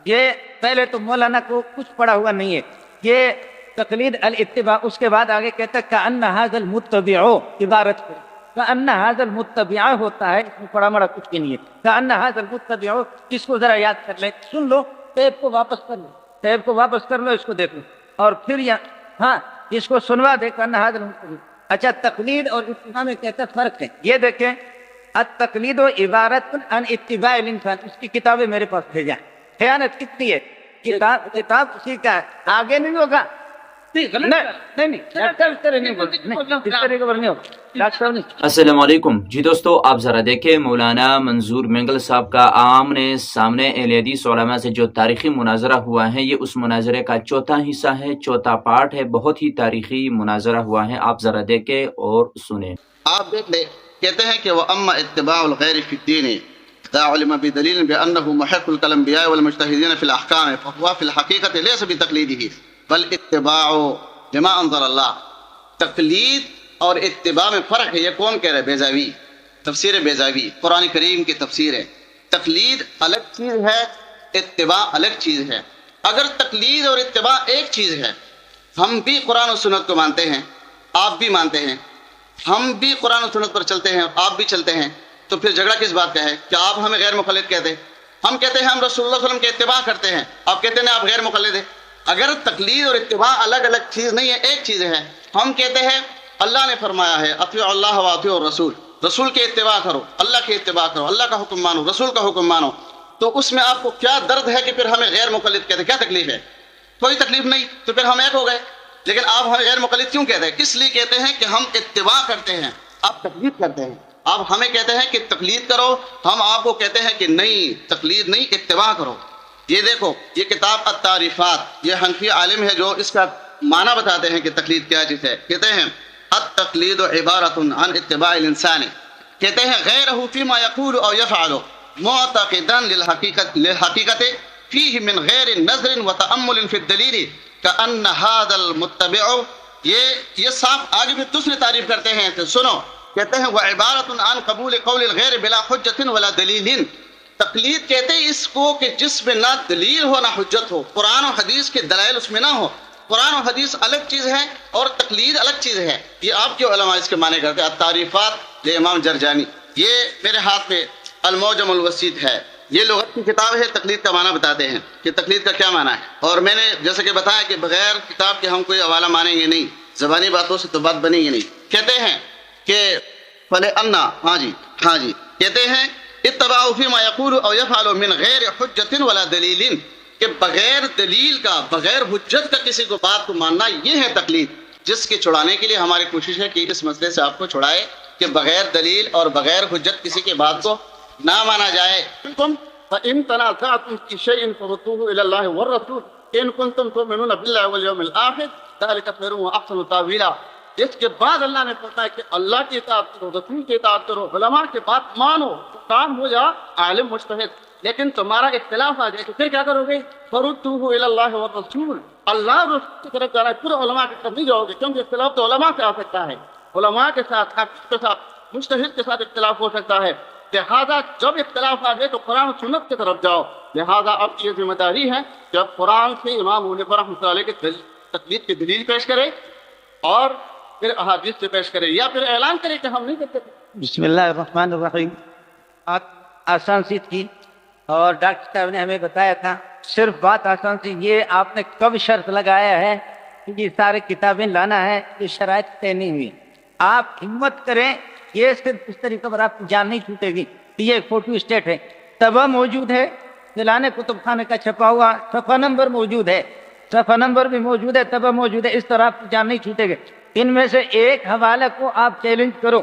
یہ پہلے تو مولانا کو کچھ پڑھا ہوا نہیں ہے، یہ تقلید الاتباع، اس کے بعد آگے کہتا ہے کأن ھذا المتبع، عبارت پہ کأن ھذا المتبع ہوتا ہے، اس میں پڑھا مڑا کچھ بھی نہیں ہے۔ کأن ھذا المتبع، اس کو ذرا یاد کر لیں، سن لو، ٹیپ کو واپس کر لو، ٹیپ کو واپس کر لو، اس کو دیکھ لو، اور پھر ہاں اس کو سنوا دے کأن ھذا المتبع۔ اچھا، تقلید اور اتباع میں کہتا ہے فرق ہے، یہ دیکھیں، التقلید و عبارت عن اتباع الانسان، اس کی کتابیں میرے پاس بھیجا۔ خیانت کتنی ہے، کتاب اسی کا ہے، آگے نہیں ہوگا، السلام علیکم جی دوستو، آپ ذرا دیکھیں مولانا منظور مینگل صاحب کا آمنے سامنے اہل حدیث علماء سے جو تاریخی مناظرہ ہوا ہے، یہ اس مناظرے کا چوتھا حصہ ہے، چوتھا پارٹ ہے، بہت ہی تاریخی مناظرہ ہوا ہے، آپ ذرا دیکھیں اور سنیں۔ آپ دیکھ لیں، کہتے ہیں کہ وَأَمَّا اتِّبَاعُ الْغَيْرِ فِي الدِّينِ إِذَا عُلِمَ بِدَلِيلٍ بِأَنَّهُ مُحِقُّ الْأَنْبِيَاءِ وَالْمُجْتَهِدِينَ فِي الْأَحْكَامِ فَهُوَ فِي الْحَقِيقَةِ لَيْسَ بِتَقْلِيدِهِ بل اتباع لما انزل اللہ۔ تقلید اور اتباع میں فرق ہے، یہ کون کہہ رہے؟ بیضاوی، تفسیر بیضاوی، قرآن کریم کی تفسیر ہے۔ تقلید الگ چیز ہے، اتباع الگ چیز ہے۔ اگر تقلید اور اتباع ایک چیز ہے، ہم بھی قرآن و سنت کو مانتے ہیں، آپ بھی مانتے ہیں، ہم بھی قرآن و سنت پر چلتے ہیں، آپ بھی چلتے ہیں، تو پھر جھگڑا کس بات کا ہے؟ کہ آپ ہمیں غیر مقلد کہتے ہیں، ہم کہتے ہیں ہم رسول اللہ صلی اللہ علیہ وسلم کے اتباع کرتے ہیں، آپ کہتے ہیں آپ غیر مقلد ہیں۔ اگر تقلید اور اتباع الگ الگ چیز نہیں ہے، ایک چیز ہے، ہم کہتے ہیں اللہ نے فرمایا ہے اطیعوا اللہ و اطیعوا الرسول، رسول کے اتباع کرو، اللہ کے اتباع کرو، اللہ کا حکم مانو، رسول کا حکم مانو، تو اس میں آپ کو کیا درد ہے کہ پھر ہمیں غیر مقلد کہتے ہیں؟ کیا تکلیف ہے؟ کوئی تکلیف نہیں، تو پھر ہم ایک ہو گئے۔ لیکن آپ ہمیں غیر مقلد کیوں کہتے ہیں؟ اس لیے کہتے ہیں کہ ہم اتباع کرتے ہیں، آپ تقلید کرتے ہیں۔ آپ ہمیں کہتے ہیں کہ تقلید کرو، ہم آپ کو کہتے ہیں کہ نہیں، تقلید نہیں، اتباع کرو۔ یہ دیکھو، یہ کتاب التعریفات، یہ حنفی عالم ہے جو اس کا معنی بتاتے ہیں کہ تقلید کیا چیز ہے۔ کہتے ہیں التقلید عبارت عن اتباع الانسان، کہتے ہیں غیرہ فیما یقول او یفعل معتقدا للحقیقت فیہ من غیر نظر وتأمل فی الدلیل کأن ھذا المتبع، یہ صاف آگے بھی دوسری تعریف کرتے ہیں، تو سنو، کہتے ہیں وعبارت عن قبول قول الغیر بلا حجت ولا دلیل، تقلید کہتے ہیں اس کو کہ جس میں نہ دلیل ہو نہ حجت ہو، قرآن و حدیث کے دلائل اس میں نہ ہو۔ قرآن و حدیث الگ چیز ہے اور تقلید الگ چیز ہے، یہ آپ کے علماء اس کے معنی کرتے ہیں۔ التعریفات یہ امام جرجانی، یہ میرے ہاتھ میں المعجم الوسیط ہے، یہ لغت کی کتاب ہے، تقلید کا معنی بتاتے ہیں کہ تقلید کا کیا معنی ہے۔ اور میں نے جیسے کہ بتایا کہ بغیر کتاب کے ہم کوئی حوالہ مانیں گے نہیں، زبانی باتوں سے تو بات بنے گی نہیں۔ کہتے ہیں کہ ہاں جی کہتے ہیں اتباع فیما یقول او یفعل من غیر حجت ولا دلیل، کہ بغیر دلیل کا، بغیر حجت کا کسی کو بات کو ماننا، یہ ہے تقلید، جس کے چھڑانے کے لیے ہماری کوشش ہے کہ اس مسئلے سے آپ کو چھڑائے کہ بغیر دلیل اور بغیر حجت کسی کی بات کو نہ مانا جائے۔ فَإِن تَنَازَعْتُمْ فِي شَيْءٍ فَرُدُّوهُ إِلَى اللَّهِ وَالرَّسُولِ إِن كُنتُمْ تُؤْمِنُونَ بِاللَّهِ وَالْيَوْمِ الْآخِرِ ذَلِكَ خَيْرٌ وَأَحْسَنُ تَأْوِيلًا۔ اس کے بعد اللہ نے فرمایا کہ اللہ کی اطاعت کرو، رسول کی اطاعت کرو، علماء کی بات مانو، کام ہو جا عالم مجتہد۔ لیکن تمہارا اختلاف آ جائے تو پھر کیا کرو گے؟ فَرُدُّوهُ إِلَى اللَّهِ وَالرَّسُولِ، اللہ اور رسول کی طرف جانا ہے، پورے علماء کی طرف نہیں جاؤ گے، کیونکہ اختلاف تو علماء سے آ سکتا ہے، علماء کے ساتھ، حافظ کے ساتھ، مجتہد کے ساتھ اختلاف ہو سکتا ہے۔ لہٰذا جب اختلاف آ جائے تو قرآن و سنت کی طرف جاؤ۔ لہٰذا اب کی یہ ذمہ داری ہے جب قرآن سے امام ابو حنیفہ رحمۃ اللہ علیہ کی تقلید کی دلیل پیش کرے اور پھر احادیث سے پیش کرے، یا پھر اعلان کرے کہ ہم نہیں کرتے۔ بسم اللہ الرحمن الرحیم۔ آسان سی تھی اور ڈاکٹر صاحب نے ہمیں بتایا تھا، صرف بات آسان سی، یہ آپ نے کب شرط لگایا ہے کہ یہ سارے کتابیں لانا ہے؟ یہ شرائط طے نہیں ہوئی، آپ ہمت کریں، یہ صرف اس طریقے پر آپ کی جان نہیں چھوٹے گی۔ یہ ایک فوٹو اسٹیٹ ہے، طبع موجود ہے، دلانے کتب خانے کا چھپا ہوا، صفحہ نمبر موجود ہے، صفحہ نمبر بھی موجود ہے، طبع موجود ہے، اس طرح آپ کی جان نہیں چھوٹے گی۔ ان میں سے ایک حوالے کو آپ چیلنج کرو،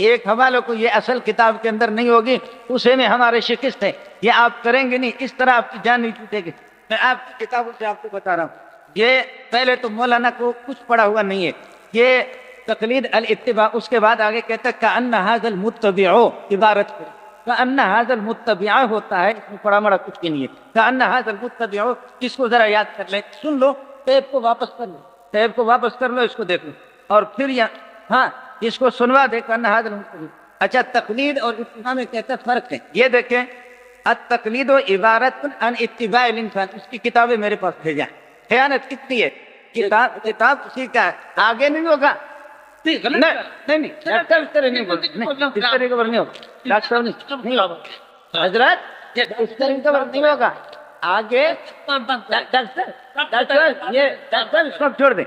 ایک حوالے کو، یہ اصل کتاب کے اندر نہیں ہوگی، اسے میں ہمارے شکست ہے، یہ آپ کریں گے نہیں، اس طرح آپ کی جان نہیں چھوٹے گی۔ میں آپ کی کتابوں سے آپ کو بتا رہا ہوں، یہ پہلے تو مولانا کو کچھ پڑھا ہوا نہیں ہے، یہ تقلید الاتباع، اس کے بعد آگے کہتا ہے کأن ھذا المتبع، عبارت پہ کأن ھذا المتبع ہوتا ہے، اس میں پڑھا مڑا کچھ بھی نہیں ہے۔ کأن ھذا المتبع، اس کو ذرا یاد کر لیں، سن لو، ٹیپ کو واپس کر لو، ٹیپ کو واپس کر لو، اس کو دیکھ لو، اور پھر ہاں اس کو سنوا دے کأن ھذا المتبع۔ اچھا، تقلید اور اتباع میں کہتا ہے فرق ہے، یہ دیکھیں، التقلید و عبارت عن اتباع الانسان، اس کی کتابیں میرے پاس بھیجا۔ خیانت کتنی ہے؟ کتاب اسی کا ہے، آگے نہیں ہوگا۔ نہیں ڈاکٹر اس طرح نہیں ہوگا، اس طرح کا نہیں ہوگا ڈاکٹر صاحب، نہیں ہوگا حضرات، اس طرح کا نہیں ہوگا آگے۔ ڈاکٹر یہ ڈاکٹر سب چھوڑ دیں،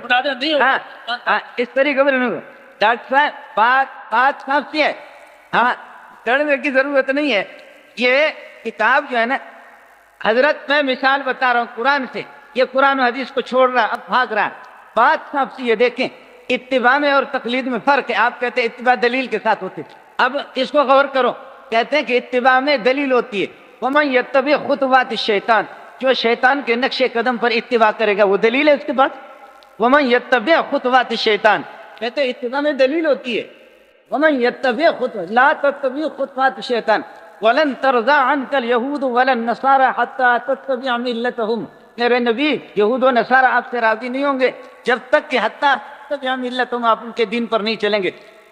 ہاں اس طریقے پر نہیں ہوگا ڈاکٹر صاحب، بات صاف سی ہے، ہاں ڈرنے کی ضرورت نہیں ہے۔ یہ کتاب جو ہے نا حضرت، میں مثال بتا رہا ہوں قرآن سے، یہ قرآن و حدیث کو چھوڑ رہا، اب بھاگ رہا، بات صاف سی ہے۔ دیکھیں اتباع میں اور تقلید میں فرق ہے، آپ کہتے ہیں اتباع دلیل کے ساتھ ہوتی ہے، اب اس کو غور کرو، کہتے ہیں کہ اتباع میں دلیل ہوتی ہے، ومن یتبع خطوات الشیطان، جو شیطان کے نقش قدم پر اتباع کرے گا وہ دلیل ہے اس کے پاس۔ ومن یتبع خطوات الشیطان، کہتے ہیں اتباع میں دلیل ہوتی ہے، ومن یتبع خطوات، لا تتبع خطوات الشیطان ولن ترضى عنك اليهود ولا النصارى حتى تتبع ملتهم، میرے نبی یہود و نصارہ آپ سے راضی نہیں ہوں گے جب تک کہ حتیٰ تتبع ملتهم، آپ ان کے دین پر نہیں چلیں گے۔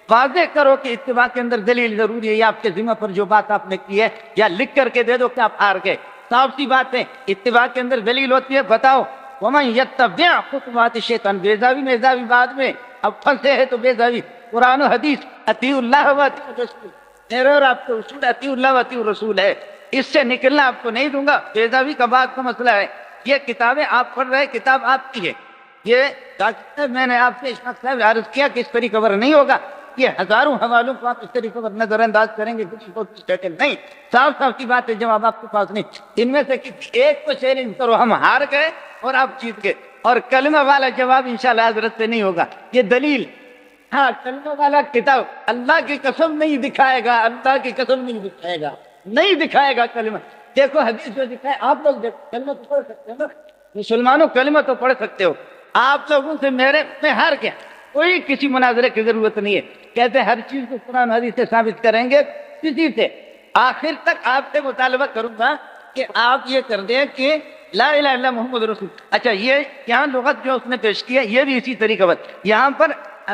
واضح کرو کہ اتباع کے اندر دلیل ضروری ہے، یا آپ کے ذمہ پر جو بات آپ نے کی ہے، یا لکھ کر کے دے دو کہ آپ ہار گئے، صاف سی بات ہے، اتباع کے اندر دلیل ہوتی ہے، بتاؤ۔ ومن یتبع خطوات الشیطان، بیزاوی میزاوی بعد میں، اب پھنسے ہیں تو بیزاوی، قرآن و حدیث، اطیع اللہ و اطیع الرسول، میرے اور آپ کے اصول اطیع اللہ و اطیع الرسول ہے، اس سے نکلنا آپ کو نہیں دوں گا۔ بیزاوی کا بات کا مسئلہ ہے، یہ کتابیں آپ پڑھ رہے، کتاب آپ کی ہے، یہ ڈاکٹر میں نے آپ سے اشفاق صاحب عرض کیا کہ اس طریقے پر نہیں ہوگا، یہ ہزاروں حوالوں کو آپ اس طریقے پر نظر انداز کریں گے، کسی کو نہیں، صاف صاف کی بات ہے، جواب آپ کے پاس نہیں، ان میں سے کسی ایک کو چیلنج کرو، ہم ہار گئے اور آپ جیت گئے، اور کلمہ والا جواب انشاءاللہ حضرت سے نہیں ہوگا، یہ دلیل، ہاں کلمہ والا کتاب اللہ کی قسم نہیں دکھائے گا، اللہ کی قسم نہیں دکھائے گا، نہیں دکھائے گا کلمہ۔ دیکھو حدیث جو دکھائے، آپ لوگ دیکھو، کلمہ تو پڑھ سکتے ہو نا مسلمانوں، کلمہ تو پڑھ سکتے ہو، آپ لوگوں سے میں ہار گیا، کوئی کسی مناظرے کی ضرورت نہیں ہے، کہتے ہیں ہر چیز کو قرآن حدیث سے ثابت کریں گے، کسی سے آخر تک آپ سے مطالبہ کروں گا کہ آپ یہ کر دیں کہ لا الہ الا اللہ محمد رسول۔ اچھا یہ یہاں لغت جو اس نے پیش کی ہے یہ بھی اسی طریقہ پر، یہاں پر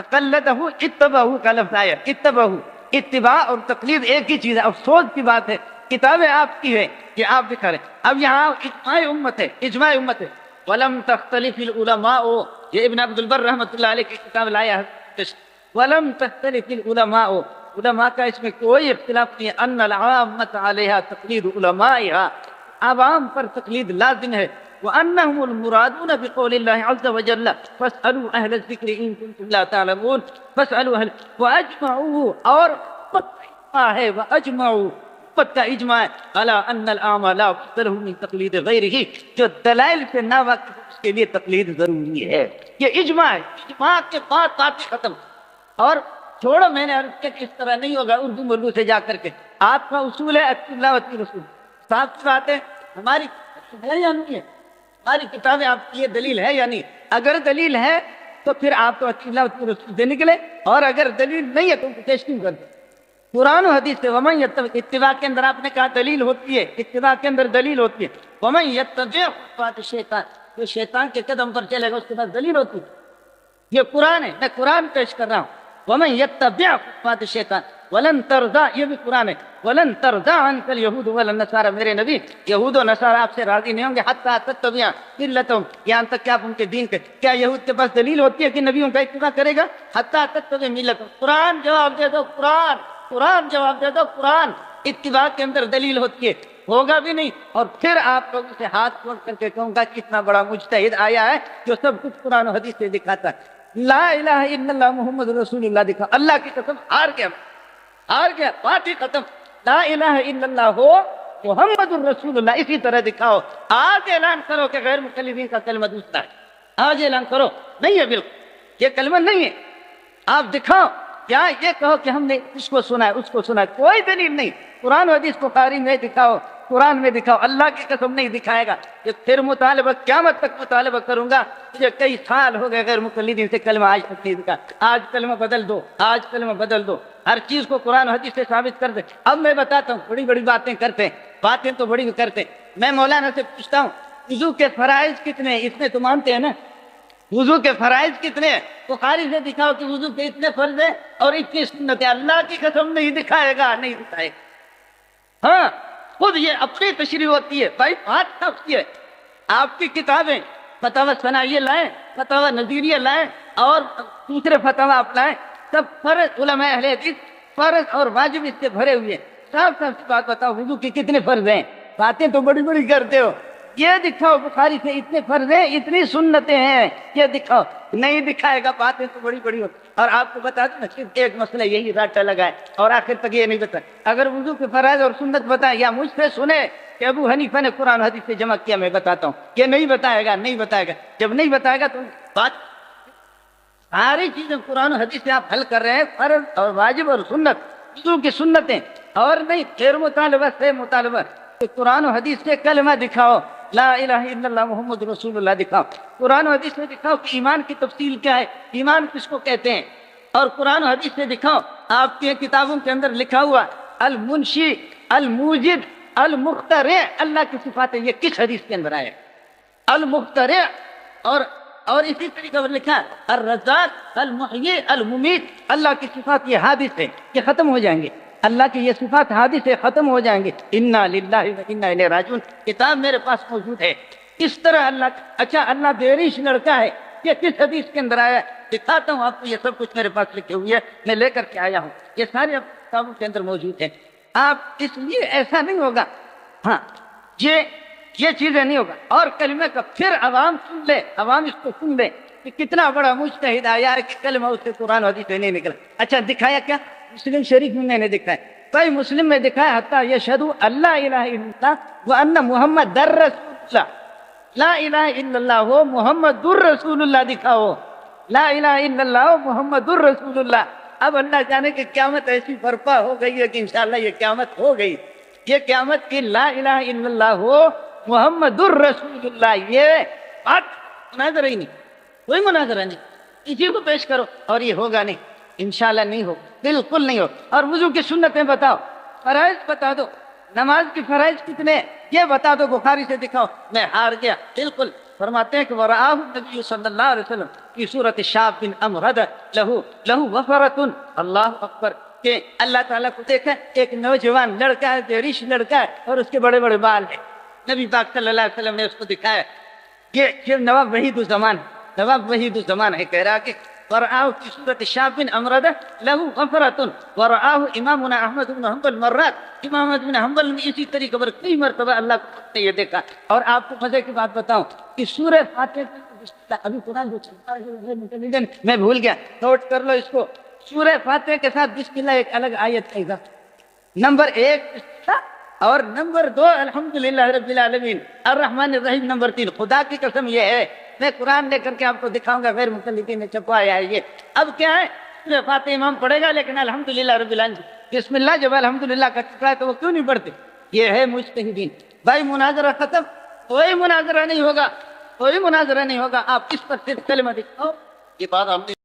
قلدہ اتبعہ کا لفظ آیا، اتبعہ، اتباع اور تقلید ایک ہی چیز ہے، افسوس کی بات ہے، کتابیں آپ کی ہے کہ آپ دکھا رہے ہیں، اب یہاں اجماع امت ہے، اجماع امت ہے، ولم تختلف العلماء، یہ ابن عبد البر رحمۃ اللہ علیہ کی کتاب لایا ہے، ولم تختلف العلماء، علماء کا اس میں کوئی اختلاف نہیں ہے، ان العامۃ علیہا تقلید علمائها، عوام پر تقلید لازم ہے، وانهم المرادون بقول الله عز وجل فاسالوا اهل الذکر ان کنتم لا تعلمون، فاسالوا اهل، واجمعوا، اور ہے واجمعوا کا اجماع علی ان الاعمى لا بد له من تقلید غیرہ، جو دلائل سے ناواقف اس کے لیے تقلید ضروری ہے، یہ اجماع ہے، اجماع کے بعد بات ختم۔ اور چھوڑو میں نے عرض کیا کہ اس طرح نہیں ہوگا اردو مردو سے جا کر کے، آپ کا اصول ہے اطیع اللہ و اطیع رسول، صاحب کی بات ہے، ہماری ہے یا نہیں ہے، ہماری کتابیں آپ کی یہ دلیل ہے یا نہیں، اگر دلیل ہے تو پھر آپ تو اطیع اللہ و اطیع رسول سے نکلے، اور اگر دلیل نہیں ہے تو پیش کیوں کرتے؟ قرآن و حدیث سے ومن یتبع، اتباع کے اندر آپ نے کہا دلیل ہوتی ہے، اتباع کے اندر دلیل ہوتی ہے، ومن یتبع خطوات الشیطان، جو شیطان کے قدم پر چلے گا اس کے بعد دلیل ہوتی ہے، یہ قرآن ہے، میں قرآن پیش کر رہا ہوں، ومن یتبع خطوات الشیطان ولن ترضى، یہ بھی قرآن ہے، ولن ترضى عنك اليهود ولا النصارى، میرے نبی یہود و نصارہ آپ سے راضی نہیں ہوں گے حتى تتبع ملتهم، یہاں تک کہ آپ ان کے دین کے، کیا یہود کے پاس دلیل ہوتی ہے کہ نبیوں کا اتباع کرے گا؟ حتى تتبع ملتهم، قرآن جواب دے دو، قرآن جواب دے دو، قرآن اتباع کے اندر دلیل ہوتی ہے، ہوگا بھی نہیں، اور پھر آپ لوگوں سے ہاتھ جوڑ کر کے کہوں گا کتنا بڑا مجتہد آیا ہے جو سب کچھ قرآن و حدیث سے دکھاتا ہے، لا الہ الا اللہ محمد رسول اللہ دکھا، اللہ کی قسم ہار گیا، بات ہی ختم، لا الہ الا اللہ ہو محمد الرسول اللہ، اسی طرح دکھاؤ، آج اعلان کرو کہ غیر مقلدین کا کلمہ دوسرا ہے، آج اعلان کرو، نہیں ہے بالکل یہ کلمہ نہیں ہے، آپ دکھاؤ، کیا یہ کہو کہ ہم نے اس کو سنا ہے اس کو سنا ہے، کوئی دلیل نہیں، قرآن و حدیث بخاری میں دکھاؤ، قرآن میں دکھاؤ، اللہ کی قسم نہیں دکھائے گا، یہ پھر مطالبہ قیامت تک مطالبہ کروں گا، مجھے کئی سال ہو گئے غیر مقلدین سے کلمہ آج تک نہیں دکھا، آج کلمہ بدل دو، آج کلمہ بدل دو، ہر چیز کو قرآن و حدیث سے ثابت کر دے۔ اب میں بتاتا ہوں، بڑی بڑی باتیں کرتے ہیں، باتیں تو بڑی کرتے ہیں، میں مولانا سے پوچھتا ہوں وضو کے فرائض کتنے ہیں؟ اتنے تو مانتے ہیں نا، وضو کے فرائض کتنے ہیں؟ بخاری سے دکھاؤ کہ وضو کے اتنے فرض ہیں اور اتنی سنت ہے، اللہ کی قسم نہیں دکھائے گا، نہیں دکھائے گا، ہاں خود یہ اپنی تشریح ہوتی ہے بھائی، بات سب ہے. آپ کی کتابیں فتاوی ثنائیہ لائیں، فتاوی نظیریہ لائیں، اور دوسرے فتاوی آپ لائیں، سب فرض علماء اہل حدیث فرض اور واجب اس سے بھرے ہوئے ہیں. صاف صاف سی بات بتاؤ، وضو کے کتنے فرض ہیں؟ باتیں تو بڑی بڑی کرتے ہو، یہ دکھاؤ بخاری سے اتنے فرض ہیں، اتنی سنتیں ہیں، یہ دکھاؤ. نہیں دکھائے گا، باتیں تو بڑی بڑی ہو. اور آپ کو بتا دوں نا، صرف ایک مسئلہ یہی راٹا لگائے اور آخر تک یہ نہیں بتا. اگر وضو کے فرائض اور سنت بتائیں یا مجھ سے سنے کہ ابو حنیفہ نے قرآن حدیث سے جمع کیا، میں بتاتا ہوں. یہ نہیں بتائے گا، نہیں بتائے گا. جب نہیں بتائے گا تو بات ساری چیزیں قرآن و حدیث سے آپ حل کر رہے ہیں، فرض اور واجب اور سنت، وضو کی سنتیں، اور نہیں غیر مطالبہ سے مطالبہ کہ قرآن و حدیث سے کلمہ دکھاؤ، لا الہ الا اللہ محمد رسول اللہ دکھاؤ. قرآن و حدیث میں دکھاؤ کہ ایمان کی تفصیل کیا ہے، ایمان کس کو کہتے ہیں. اور قرآن و حدیث سے دکھاؤ آپ کی کتابوں کے اندر لکھا ہوا المنشی، الموجد، المخترع، اللہ کی صفات ہے، یہ کس حدیث کے اندر آئے؟ المخترع. اور اسی طریقے پر لکھا الرزاق، المحیی، الممیت. اللہ کی صفات یہ حادث ہے، یہ ختم ہو جائیں گے. اللہ کی یہ صفات حادث ہے، ختم ہو جائیں گے. انا للہ و انا الیہ راجعون کتاب میرے پاس موجود ہے. اس طرح اللہ. اچھا، اللہ بیرش لڑکا ہے، یہ کس حدیث کے اندر آیا ہے؟ دکھاتا ہوں آپ کو، یہ سب کچھ میرے پاس لکھے ہوئے ہے، میں لے کر کے آیا ہوں. یہ سارے کتابوں کے اندر موجود ہیں. آپ اس لیے ایسا نہیں ہوگا، ہاں یہ چیزیں نہیں ہوگا. اور کلمے کا پھر عوام سن لے، عوام اس کو سن لے کہ کتنا بڑا مجتہد آیا ہے کہ کلمہ اس سے قرآن و حدیث سے نہیں نکلا. اچھا دکھایا کیا؟ مسلم شریف میں نے دکھایا، بھائی مسلم میں دکھایا حتیٰ یشہدوا اللہ الہ الا اللہ وان محمد رسول اللہ. لا الہ الا اللہ ہو محمد الرسول اللہ دکھاؤ، لا الہ الا اللہ ہو محمد الرسول اللہ. اب اللہ جانے کہ قیامت ایسی برپا ہو گئی ہے کہ انشاءاللہ یہ قیامت ہو گئی. یہ قیامت کی لا الہ الا اللہ ہو محمد الرسول اللہ، یہ بات مناظرہ ہی نہیں، کوئی مناظرہ نہیں. اسی کو پیش کرو اور یہ ہوگا نہیں، انشاءاللہ نہیں ہوگا، بالکل نہیں ہوگا. اور وضو کی سنتیں بتاؤ، فرائض بتا دو، نماز کی فرائض کتنے یہ بتا دو، بخاری سے دکھاؤ. میں ہار گیا. بالکل فرماتے ہیں کہ وَرَآهُ النَّبِيُّ صلی اللہ علیہ وسلم فی صورت شاب بن امرد لہو وفرۃ. اللہ اکبر، کہ اللہ تعالیٰ کو دیکھا ایک نوجوان لڑکا ہے، بیرش لڑکا ہے، اور اس کے بڑے بڑے بال ہیں. نبی پاک صلی اللہ علیہ وسلم نے اس کو دکھایا. یہ نواب وحید الزمان، نواب وحید الزمان ہے، کہہ رہا کہ ورآہ فی صورت شاب بن امرد لہو غفرۃ. ورآہ امامنا احمد بن حنبل مرات، امام احمد بن حنبل نے اسی طریقے پر کئی مرتبہ اللہ نے یہ دیکھا. اور آپ کو مزے کی بات بتاؤں کہ سورہ فاتحہ، ابھی قرآن جو چلتا ہے میں بھول گیا، نوٹ کر لو اس کو. سورہ فاتحہ کے ساتھ بسم اللہ ایک الگ آیت ہے. نمبر 1 اور نمبر 2 الحمدللہ رب العالمین الرحمن الرحیم. نمبر 3 خدا کی قسم یہ ہے، میں قرآن لے کر کے آپ کو دکھاؤں گا، غیر مقلدین نے چھپوایا ہے یہ. اب کیا ہے، سورہ فاتحہ امام پڑھے گا لیکن الحمدللہ رب العالمین بسم اللہ جب الحمدللہ کا ٹکڑا ہے تو وہ کیوں نہیں پڑھتے؟ یہ ہے مجتہدین. بھائی مناظرہ ختم، کوئی مناظرہ نہیں ہوگا، کوئی مناظرہ نہیں ہوگا. آپ اس پر صرف کلمہ دکھاؤ. یہ بات ہم نے